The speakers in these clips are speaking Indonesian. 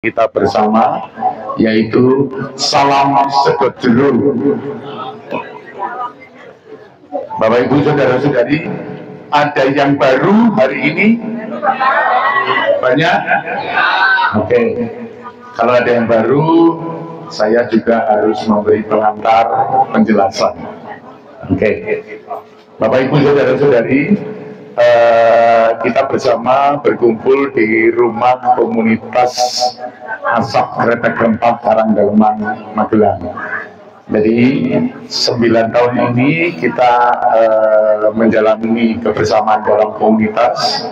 kita bersama, yaitu salam sedot jero. Bapak Ibu saudara-saudari, ada yang baru hari ini? Banyak? Oke. Kalau ada yang baru, saya juga harus memberi pengantar penjelasan. Oke. Bapak Ibu saudara-saudari, kita bersama berkumpul di rumah komunitas Asap Kretek Rempah Karangdaleman, Magelang. Jadi 9 tahun ini kita menjalani kebersamaan dalam komunitas,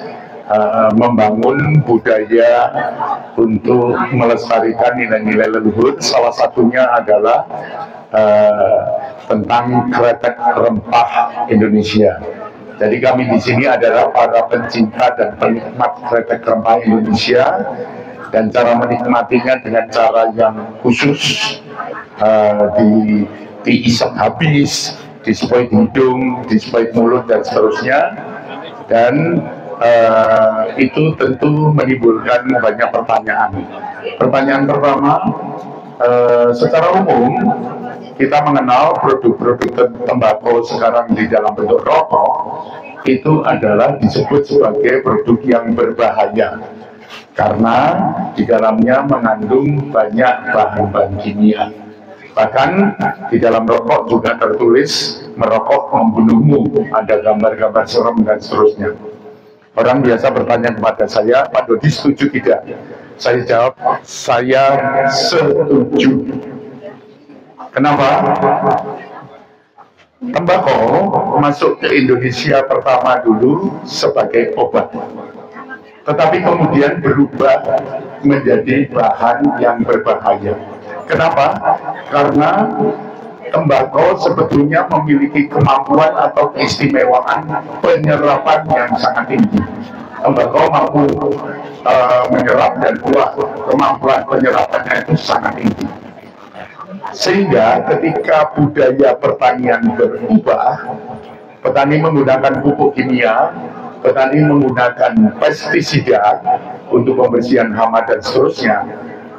membangun budaya untuk melestarikan nilai-nilai leluhur. Salah satunya adalah tentang kretek rempah Indonesia. Jadi kami di sini adalah para pencinta dan penikmat kretek rempah Indonesia, dan cara menikmatinya dengan cara yang khusus, diisap habis, dispoit hidung, dispoit mulut dan seterusnya. Dan itu tentu menimbulkan banyak pertanyaan. Pertanyaan pertama, secara umum kita mengenal produk-produk tembakau sekarang di dalam bentuk rokok itu adalah disebut sebagai produk yang berbahaya karena di dalamnya mengandung banyak bahan-bahan kimia. Bahkan di dalam rokok juga tertulis merokok membunuhmu, ada gambar-gambar serem dan seterusnya. Orang biasa bertanya kepada saya, Pak Dodi setuju tidak? Saya jawab, saya setuju. Kenapa? Tembakau masuk ke Indonesia pertama dulu sebagai obat, tetapi kemudian berubah menjadi bahan yang berbahaya. Kenapa? Karena tembakau sebetulnya memiliki kemampuan atau keistimewaan penyerapan yang sangat tinggi. Tembakau mampu menyerap dan kemampuan penyerapannya itu sangat tinggi. Sehingga ketika budaya pertanian berubah, petani menggunakan pupuk kimia, petani menggunakan pestisida untuk pembersihan hama dan seterusnya,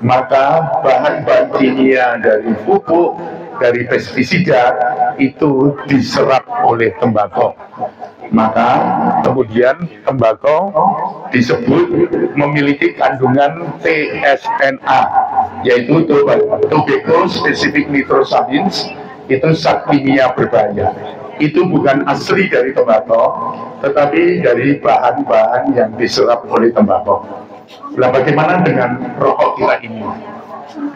maka bahan-bahan kimia dari pupuk, dari pestisida itu diserap oleh tembakau. Maka kemudian tembakau disebut memiliki kandungan TSNA, yaitu tobacco specific nitrosamines. Itu zat kimia berbahaya. Itu bukan asli dari tembakau, tetapi dari bahan-bahan yang diserap oleh tembakau. Nah, bagaimana dengan rokok kita ini?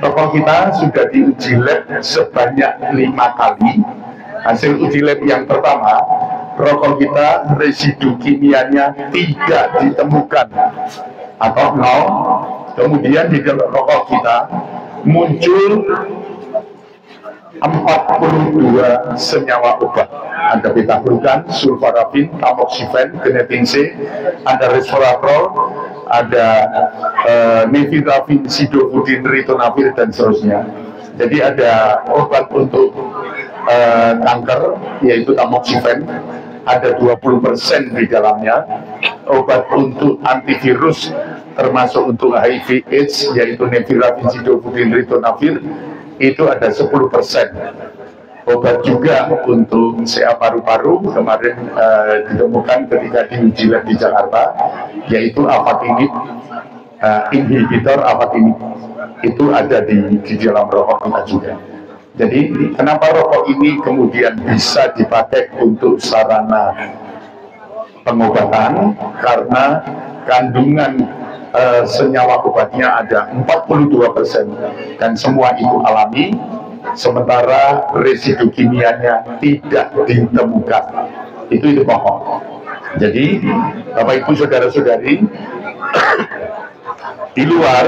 Rokok kita sudah diuji lab sebanyak 5 kali. Hasil uji lab yang pertama, rokok kita residu kimianya tidak ditemukan atau 0. Kemudian di dalam rokok kita muncul 42 senyawa obat. Ada beta-glukan, sulfarafin, tamoxifen, genetin C, ada resveratrol, ada nevirapin, sidofudin, ritonavir, dan seterusnya. Jadi ada obat untuk kanker, yaitu tamoxifen, ada 20% di dalamnya. Obat untuk antivirus termasuk untuk HIV/AIDS, yaitu nevirapin, sidofudin, ritonavir, itu ada 10%. Obat juga untuk CA paru-paru kemarin ditemukan ketika diuji lab di Jakarta, yaitu afatinib, inhibitor afatinib, itu ada di dalam rokok kita juga. Jadi kenapa rokok ini kemudian bisa dipakai untuk sarana pengobatan? Karena kandungan senyawa obatnya ada 42% dan semua itu alami, sementara residu kimianya tidak ditemukan. Itu pokok. Jadi Bapak Ibu saudara-saudari, di luar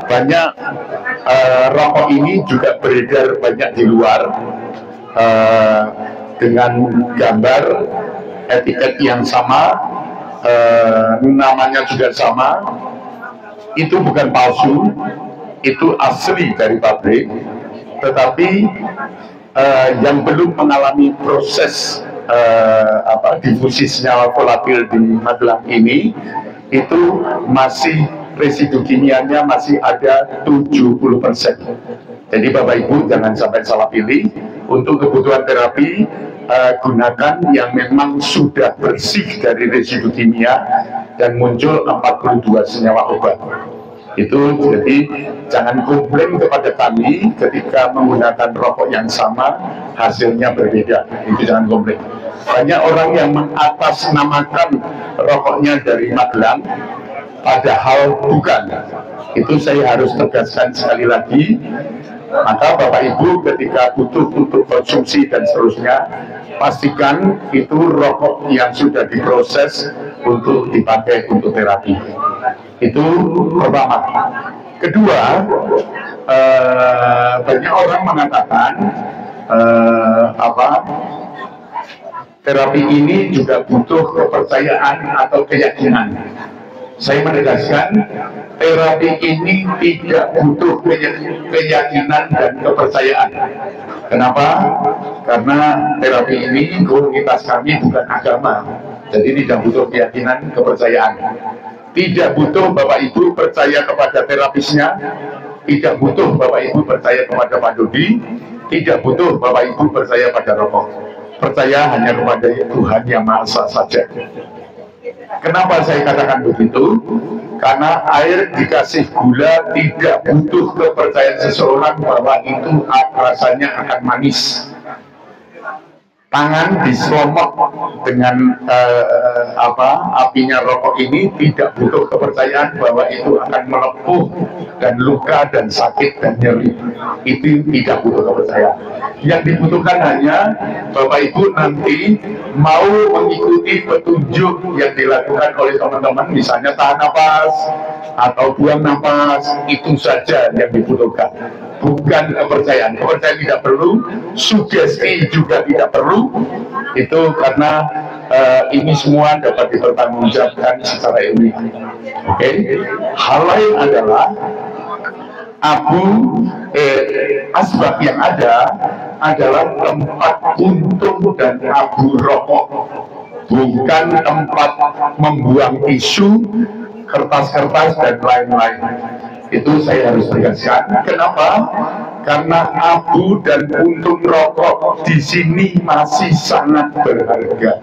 banyak rokok ini juga beredar banyak di luar dengan gambar etiket yang sama, namanya juga sama. Itu bukan palsu, itu asli dari pabrik, tetapi yang belum mengalami proses difusi senyawa volatil di Magelang ini itu masih residu kimianya masih ada 70%. Jadi Bapak Ibu jangan sampai salah pilih. Untuk kebutuhan terapi, gunakan yang memang sudah bersih dari residu kimia dan muncul 42 senyawa obat. Itu jadi jangan komplain kepada kami ketika menggunakan rokok yang sama hasilnya berbeda. Itu jangan komplain. Banyak orang yang mengatasnamakan rokoknya dari Magelang, padahal bukan. Itu saya harus tegaskan sekali lagi. Maka Bapak Ibu ketika butuh untuk konsumsi dan seterusnya, pastikan itu rokok yang sudah diproses untuk dipakai untuk terapi. Itu pertama. Kedua, banyak orang mengatakan terapi ini juga butuh kepercayaan atau keyakinan. Saya menegaskan, terapi ini tidak butuh keyakinan dan kepercayaan. Kenapa? Karena terapi ini komunitas kami bukan agama, jadi tidak butuh keyakinan, kepercayaan. Tidak butuh Bapak Ibu percaya kepada terapisnya, tidak butuh Bapak Ibu percaya kepada Pak Dodi, tidak butuh Bapak Ibu percaya pada rokok. Percaya hanya kepada Tuhan Yang Maha Esa saja. Kenapa saya katakan begitu? Karena air dikasih gula tidak butuh kepercayaan seseorang bahwa itu rasanya akan manis. Tangan diselomok dengan apinya rokok ini tidak butuh kepercayaan bahwa itu akan melepuh dan luka dan sakit dan nyeri. Itu tidak butuh kepercayaan. Yang dibutuhkan hanya Bapak Ibu nanti mau mengikuti petunjuk yang dilakukan oleh teman-teman, misalnya tahan napas atau buang napas, itu saja yang dibutuhkan. Bukan kepercayaan. Kepercayaan tidak perlu, sugesti juga tidak perlu. Itu karena ini semua dapat dipertanggungjawabkan secara ilmiah. Oke. Hal lain adalah asbab yang ada adalah tempat untung dan abu rokok, bukan tempat membuang tisu, kertas-kertas dan lain-lain. Itu saya harus tegaskan. Kenapa? Karena abu dan puntung rokok di sini masih sangat berharga.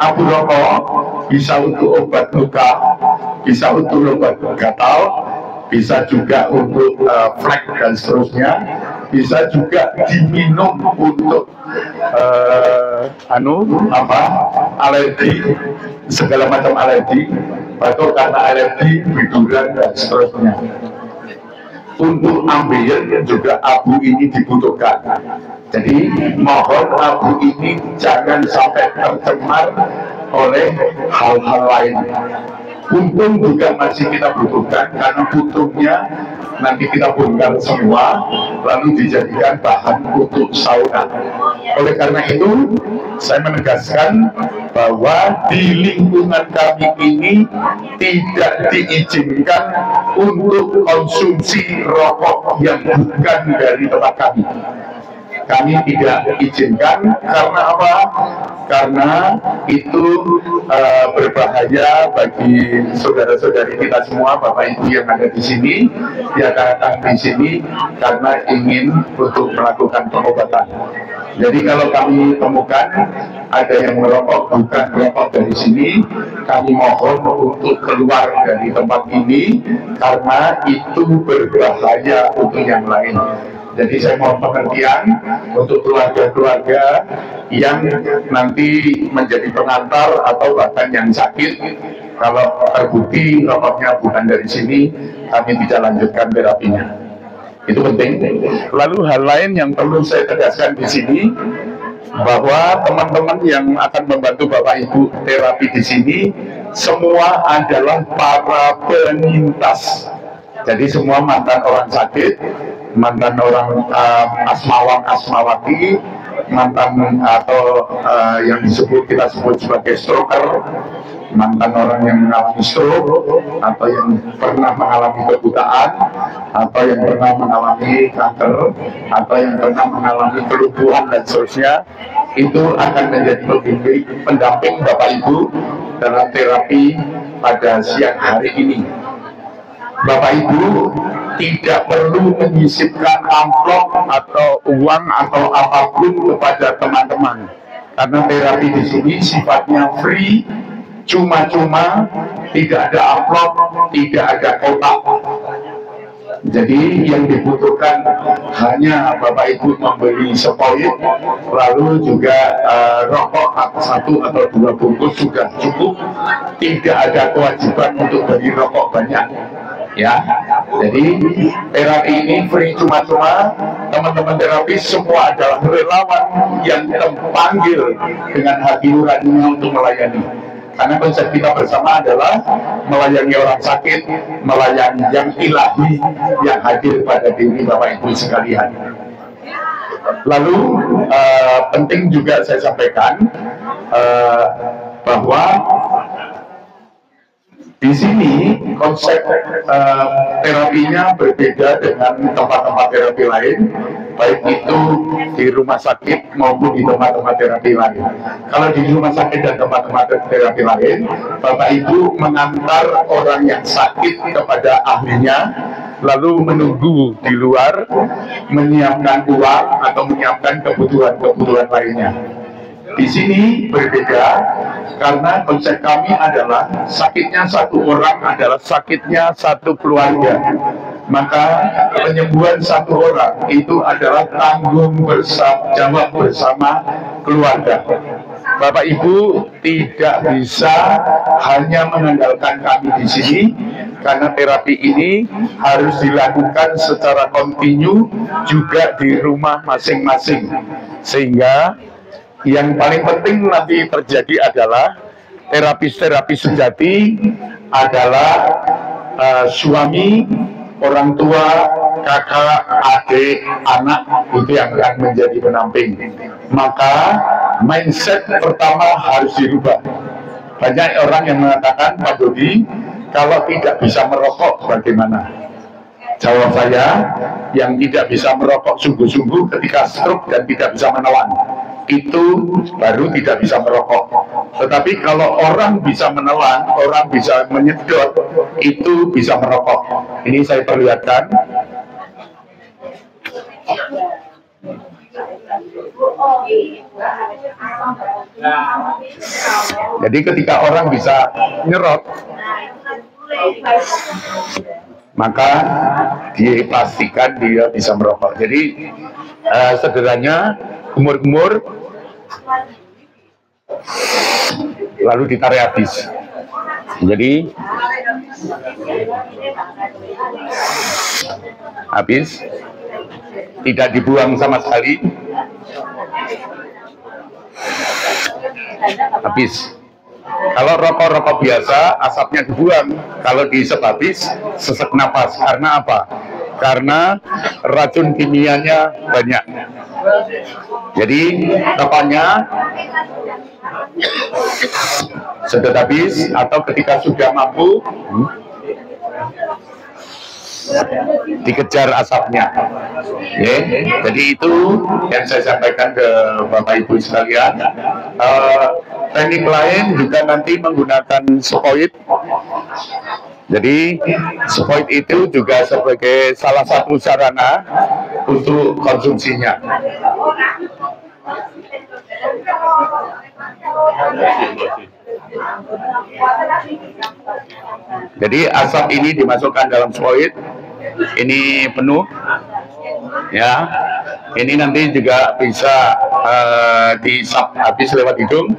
Abu rokok bisa untuk obat luka, bisa untuk obat gatal, bisa juga untuk flek dan seterusnya, bisa juga diminum untuk alergi, segala macam alergi, atau karena alergi, biduran dan seterusnya. Untuk ambil juga abu ini dibutuhkan. Jadi mohon abu ini jangan sampai tercemar oleh hal-hal lain. Puntung juga masih kita butuhkan karena puntungnya nanti kita bongkar semua lalu dijadikan bahan untuk sauna. Oleh karena itu saya menegaskan bahwa di lingkungan kami ini tidak diizinkan untuk konsumsi rokok yang bukan dari tempat kami. Kami tidak izinkan karena apa? Karena itu berbahaya bagi saudara-saudari kita semua, Bapak Ibu yang ada di sini, yang datang di sini karena ingin untuk melakukan pengobatan. Jadi kalau kami temukan ada yang merokok bukan merokok dari sini, kami mohon untuk keluar dari tempat ini karena itu berbahaya untuk yang lain. Jadi saya mohon pengertian untuk keluarga-keluarga yang nanti menjadi pengantar atau bahkan yang sakit. Kalau terbukti rokoknya bukan dari sini, kami tidak lanjutkan terapinya. Itu penting. Lalu hal lain yang perlu saya tegaskan di sini, bahwa teman-teman yang akan membantu Bapak Ibu terapi di sini semua adalah para penyintas. Jadi semua mantan orang sakit, mantan orang asmawati, mantan atau yang kita sebut sebagai stroker, mantan orang yang mengalami stroke, atau yang pernah mengalami kebutaan, atau yang pernah mengalami kanker, atau yang pernah mengalami kelumpuhan dan seterusnya, itu akan menjadi pendamping Bapak Ibu dalam terapi pada siang hari ini. Bapak Ibu tidak perlu menyisipkan amplop atau uang atau apapun kepada teman-teman, karena terapi di sini sifatnya free, cuma-cuma, tidak ada amplop, tidak ada kotak. Jadi yang dibutuhkan hanya Bapak Ibu membeli sepoin, lalu juga rokok satu atau dua bungkus sudah cukup. Tidak ada kewajiban untuk beli rokok banyak. Ya, jadi terapi ini free cuma-cuma. Teman-teman terapis semua adalah relawan yang terpanggil dengan hati nuraninya untuk melayani. Karena konsep kita bersama adalah melayani orang sakit, melayani yang ilahi yang hadir pada diri Bapak Ibu sekalian. Lalu penting juga saya sampaikan bahwa di sini konsep terapinya berbeda dengan tempat-tempat terapi lain, baik itu di rumah sakit maupun di tempat-tempat terapi lain. Kalau di rumah sakit dan tempat-tempat terapi lain, Bapak Ibu mengantar orang yang sakit kepada ahlinya, lalu menunggu di luar, menyiapkan uang atau menyiapkan kebutuhan-kebutuhan lainnya. Di sini berbeda karena konsep kami adalah sakitnya satu orang adalah sakitnya satu keluarga. Maka penyembuhan satu orang itu adalah tanggung jawab bersama keluarga. Bapak Ibu tidak bisa hanya mengandalkan kami di sini, karena terapi ini harus dilakukan secara kontinu juga di rumah masing-masing. Sehingga yang paling penting nanti terjadi adalah terapis-terapis sejati adalah suami, orang tua, kakak, adik, anak, itu yang akan menjadi pendamping. Maka mindset pertama harus dirubah. Banyak orang yang mengatakan, Pak Dodi, kalau tidak bisa merokok bagaimana? Jawab saya, yang tidak bisa merokok sungguh-sungguh ketika stroke dan tidak bisa menelan, itu baru tidak bisa merokok. Tetapi kalau orang bisa menelan, orang bisa menyedot, itu bisa merokok. Ini saya perlihatkan. Jadi ketika orang bisa nyerot, maka dipastikan dia bisa merokok. Jadi sederhananya, kumur-kumur, lalu ditarik habis. Jadi habis, tidak dibuang sama sekali, habis. Kalau rokok-rokok biasa, asapnya dibuang. Kalau dihisap habis, sesak napas. Karena apa? Karena racun kimianya banyak. Jadi, rokoknya sedot habis, atau ketika sudah mampu, dikejar asapnya. Jadi itu yang saya sampaikan ke Bapak Ibu sekalian. Teknik lain juga nanti menggunakan spoid. Jadi spoid itu juga sebagai salah satu sarana untuk konsumsinya. Jadi asap ini dimasukkan dalam spoid, ini penuh, ya. Ini nanti juga bisa dihisap habis lewat hidung,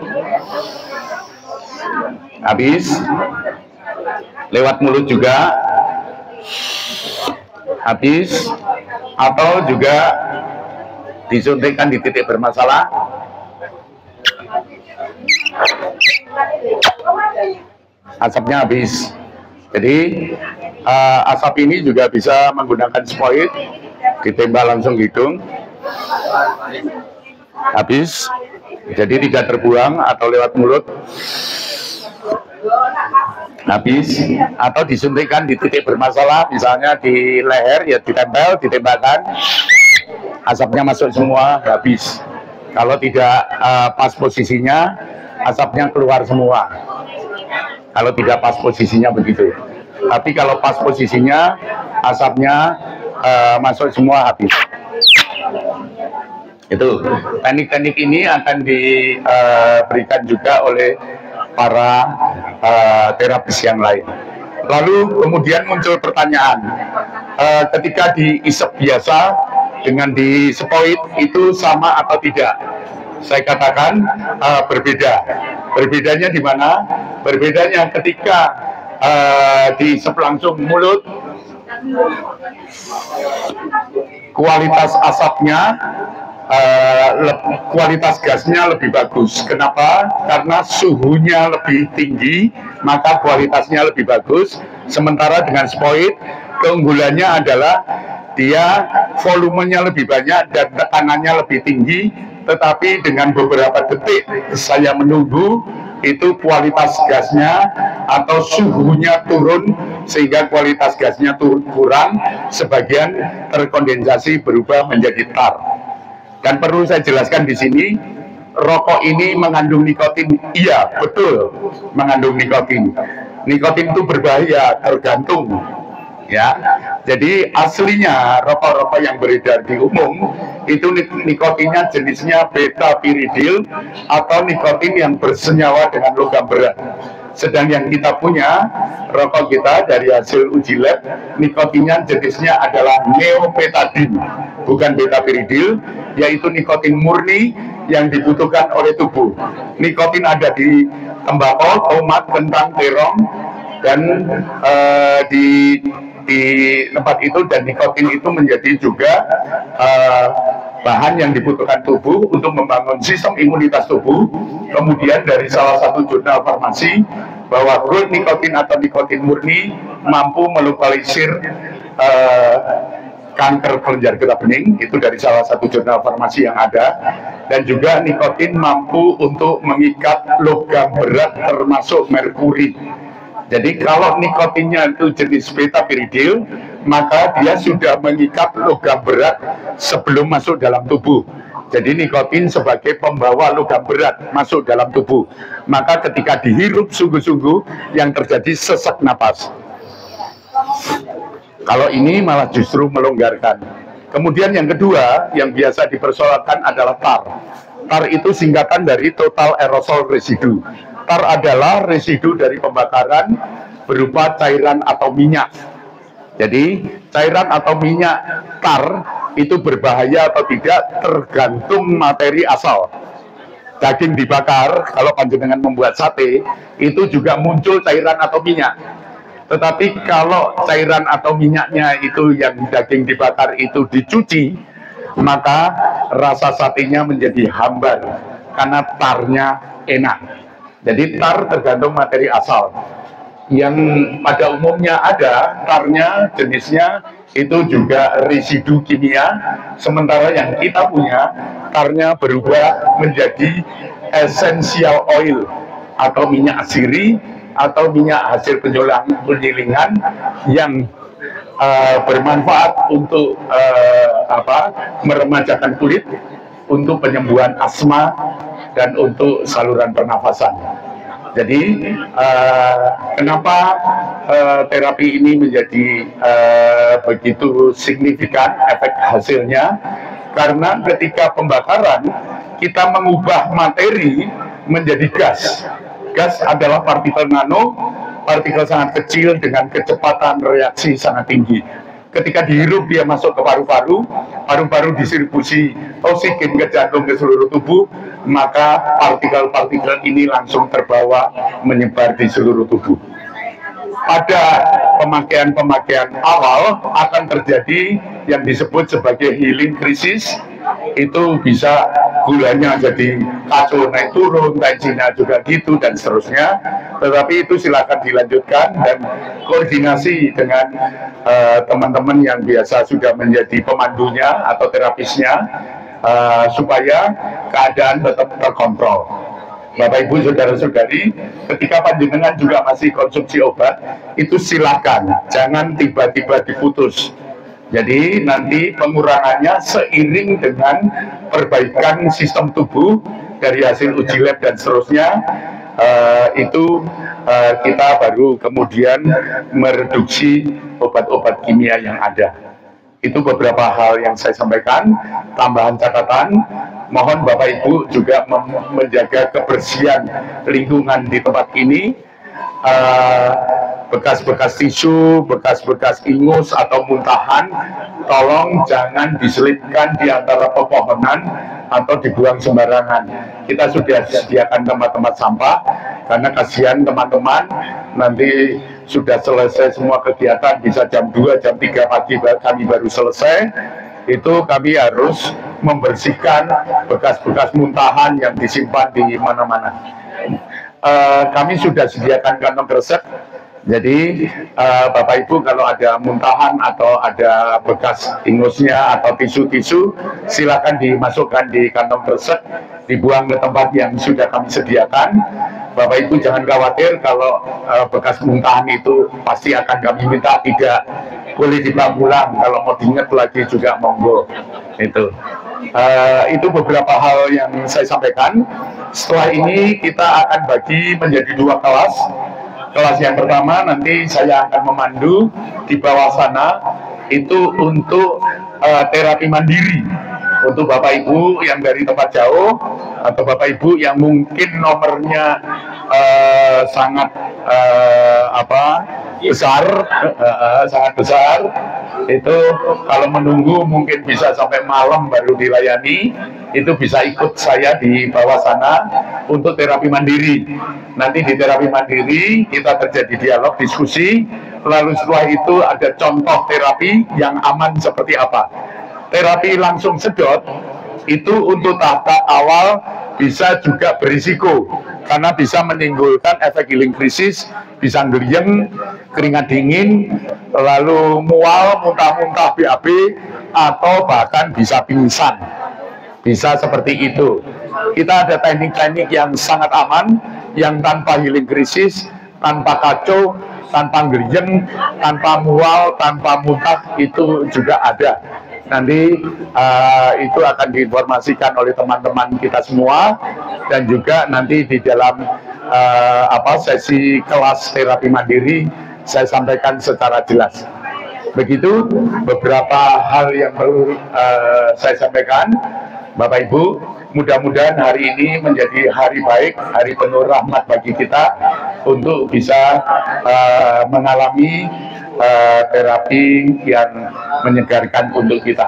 habis lewat mulut juga, habis, atau juga disuntikkan di titik bermasalah. Asapnya habis. Jadi asap ini juga bisa menggunakan spoid, ditembak langsung hidung, habis. Jadi tidak terbuang, atau lewat mulut, habis, atau disuntikkan di titik bermasalah, misalnya di leher, ya ditempel, ditembakkan, asapnya masuk semua, habis. Kalau tidak pas posisinya, asapnya keluar semua. Kalau tidak pas posisinya begitu. Tapi kalau pas posisinya, asapnya masuk semua habis. Itu teknik-teknik ini akan diberikan juga oleh para terapis yang lain. Lalu kemudian muncul pertanyaan, ketika diisep biasa dengan disepoid itu sama atau tidak? Saya katakan berbeda. Berbedanya di mana? Berbedanya ketika diisep langsung mulut, kualitas asapnya, kualitas gasnya lebih bagus. Kenapa? Karena suhunya lebih tinggi, maka kualitasnya lebih bagus. Sementara dengan spoid, keunggulannya adalah dia volumenya lebih banyak dan tekanannya lebih tinggi, tetapi dengan beberapa detik saya menunggu, itu kualitas gasnya atau suhunya turun, sehingga kualitas gasnya kurang, sebagian terkondensasi berubah menjadi tar. Dan perlu saya jelaskan di sini, rokok ini mengandung nikotin. Iya, betul, mengandung nikotin. Nikotin itu berbahaya, tergantung. Ya, jadi aslinya rokok-rokok yang beredar di umum itu nikotinnya jenisnya beta-piridil atau nikotin yang bersenyawa dengan logam berat. Sedang yang kita punya, rokok kita dari hasil uji lab, nikotinnya jenisnya adalah neopetadin, bukan beta-piridil, yaitu nikotin murni yang dibutuhkan oleh tubuh. Nikotin ada di tembakau, tomat, kentang, terong, dan di tempat itu, dan nikotin itu menjadi juga bahan yang dibutuhkan tubuh untuk membangun sistem imunitas tubuh. Kemudian dari salah satu jurnal farmasi bahwa gold nikotin atau nikotin murni mampu melokalisir kanker kelenjar getah bening, itu dari salah satu jurnal farmasi yang ada. Dan juga nikotin mampu untuk mengikat logam berat termasuk merkuri. Jadi kalau nikotinnya itu jenis beta-piridil, maka dia sudah mengikat logam berat sebelum masuk dalam tubuh. Jadi nikotin sebagai pembawa logam berat masuk dalam tubuh. Maka ketika dihirup sungguh-sungguh, yang terjadi sesak napas. Kalau ini malah justru melonggarkan. Kemudian yang kedua, yang biasa dipersoalkan adalah tar. Tar itu singkatan dari total aerosol residu. Tar adalah residu dari pembakaran berupa cairan atau minyak. Jadi cairan atau minyak tar itu berbahaya atau tidak tergantung materi asal. Daging dibakar, kalau panjenengan membuat sate, itu juga muncul cairan atau minyak. Tetapi kalau cairan atau minyaknya itu yang daging dibakar itu dicuci, maka rasa satenya menjadi hambar karena tarnya enak. Jadi tar tergantung materi asal. Yang pada umumnya ada tarnya jenisnya itu juga residu kimia, sementara yang kita punya tarnya berubah menjadi essential oil atau minyak asiri atau minyak hasil penyulingan yang bermanfaat untuk meremajakan kulit, untuk penyembuhan asma, dan untuk saluran pernafasan. Jadi kenapa terapi ini menjadi begitu signifikan efek hasilnya? Karena ketika pembakaran kita mengubah materi menjadi gas. Gas adalah partikel nano, partikel sangat kecil dengan kecepatan reaksi sangat tinggi. Ketika dihirup dia masuk ke paru-paru, paru-paru distribusi oksigen ke jantung, ke seluruh tubuh, maka partikel-partikel ini langsung terbawa menyebar di seluruh tubuh. Pada pemakaian-pemakaian awal akan terjadi yang disebut sebagai healing krisis. Itu bisa gulanya jadi kacau, naik turun, tensinya juga gitu, dan seterusnya. Tetapi itu silakan dilanjutkan dan koordinasi dengan teman-teman yang biasa sudah menjadi pemandunya atau terapisnya, supaya keadaan tetap terkontrol. Bapak Ibu Saudara-saudari, ketika panjenengan juga masih konsumsi obat, itu silakan, jangan tiba-tiba diputus. Jadi nanti pengurangannya seiring dengan perbaikan sistem tubuh dari hasil uji lab dan seterusnya, itu kita baru kemudian mereduksi obat-obat kimia yang ada. Itu beberapa hal yang saya sampaikan. Tambahan catatan, mohon Bapak Ibu juga menjaga kebersihan lingkungan di tempat ini. Bekas-bekas tisu, bekas-bekas ingus atau muntahan, tolong jangan diselipkan di antara pepohonan atau dibuang sembarangan. Kita sudah sediakan tempat-tempat sampah, karena kasihan teman-teman, nanti sudah selesai semua kegiatan, bisa jam 2, jam 3 pagi kami baru selesai. Itu kami harus membersihkan bekas-bekas muntahan yang disimpan di mana-mana. Kami sudah sediakan kantong kresek. Jadi Bapak Ibu kalau ada muntahan atau ada bekas ingusnya atau tisu-tisu, silakan dimasukkan di kantong kresek, dibuang ke tempat yang sudah kami sediakan. Bapak Ibu jangan khawatir kalau bekas muntahan itu pasti akan kami minta tidak boleh dibawa pulang. Kalau mau diingat lagi juga monggo. Itu beberapa hal yang saya sampaikan. Setelah ini kita akan bagi menjadi 2 kelas. Kelas yang pertama nanti saya akan memandu di bawah sana, itu untuk terapi mandiri. Untuk Bapak Ibu yang dari tempat jauh atau Bapak Ibu yang mungkin nomornya sangat sangat besar, itu kalau menunggu mungkin bisa sampai malam baru dilayani, itu bisa ikut saya di bawah sana untuk terapi mandiri. Nanti di terapi mandiri kita terjadi dialog, diskusi, lalu setelah itu ada contoh terapi yang aman seperti apa. Terapi langsung sedot itu untuk tahap awal bisa juga berisiko, karena bisa menimbulkan efek healing krisis, bisa ngeliem, keringat dingin, lalu mual, muntah-muntah, BAB, atau bahkan bisa pingsan. Bisa seperti itu. Kita ada teknik-teknik yang sangat aman, yang tanpa healing krisis, tanpa kacau, tanpa ngeliem, tanpa mual, tanpa muntah, itu juga ada. Nanti itu akan diinformasikan oleh teman-teman kita semua, dan juga nanti di dalam sesi kelas terapi mandiri saya sampaikan secara jelas. Begitu beberapa hal yang perlu saya sampaikan. Bapak Ibu, mudah-mudahan hari ini menjadi hari baik, hari penuh rahmat bagi kita untuk bisa mengalami terapi yang menyegarkan untuk kita.